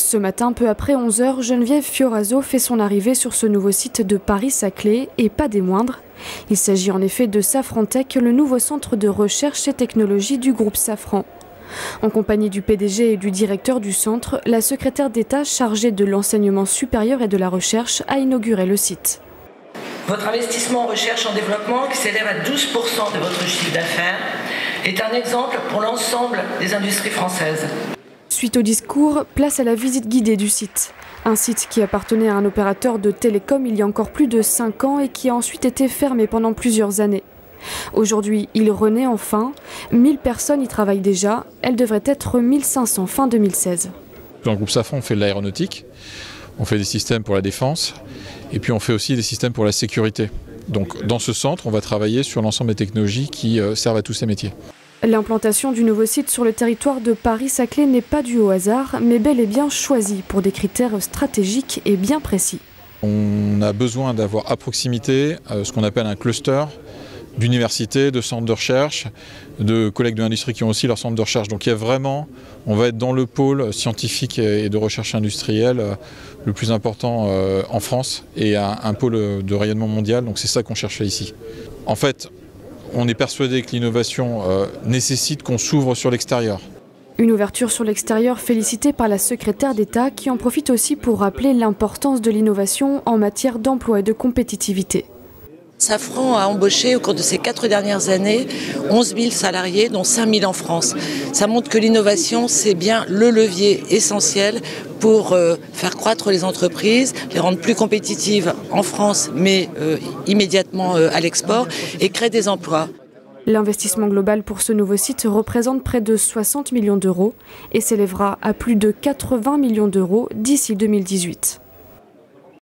Ce matin, peu après 11 h, Geneviève Fioraso fait son arrivée sur ce nouveau site de Paris-Saclay, et pas des moindres. Il s'agit en effet de Safran Tech, le nouveau centre de recherche et technologie du groupe Safran. En compagnie du PDG et du directeur du centre, la secrétaire d'État chargée de l'enseignement supérieur et de la recherche a inauguré le site. Votre investissement en recherche et en développement, qui s'élève à 12% de votre chiffre d'affaires, est un exemple pour l'ensemble des industries françaises. Suite au discours, place à la visite guidée du site. Un site qui appartenait à un opérateur de télécom il y a encore plus de 5 ans et qui a ensuite été fermé pendant plusieurs années. Aujourd'hui, il renaît enfin. 1000 personnes y travaillent déjà. Elles devraient être 1500 fin 2016. Dans le groupe Safran, on fait de l'aéronautique, on fait des systèmes pour la défense et puis on fait aussi des systèmes pour la sécurité. Donc dans ce centre, on va travailler sur l'ensemble des technologies qui servent à tous ces métiers. L'implantation du nouveau site sur le territoire de Paris-Saclay n'est pas due au hasard, mais bel et bien choisie pour des critères stratégiques et bien précis. On a besoin d'avoir à proximité ce qu'on appelle un cluster d'universités, de centres de recherche, de collègues de l'industrie qui ont aussi leur centre de recherche. Donc il y a vraiment, on va être dans le pôle scientifique et de recherche industrielle le plus important en France et un pôle de rayonnement mondial, donc c'est ça qu'on cherche ici. En fait, on est persuadé que l'innovation nécessite qu'on s'ouvre sur l'extérieur. Une ouverture sur l'extérieur félicitée par la secrétaire d'État qui en profite aussi pour rappeler l'importance de l'innovation en matière d'emploi et de compétitivité. Safran a embauché au cours de ces 4 dernières années 11 000 salariés, dont 5 000 en France. Ça montre que l'innovation, c'est bien le levier essentiel pour faire croître les entreprises, les rendre plus compétitives en France, mais immédiatement à l'export, et créer des emplois. L'investissement global pour ce nouveau site représente près de 60 millions d'euros et s'élèvera à plus de 80 millions d'euros d'ici 2018.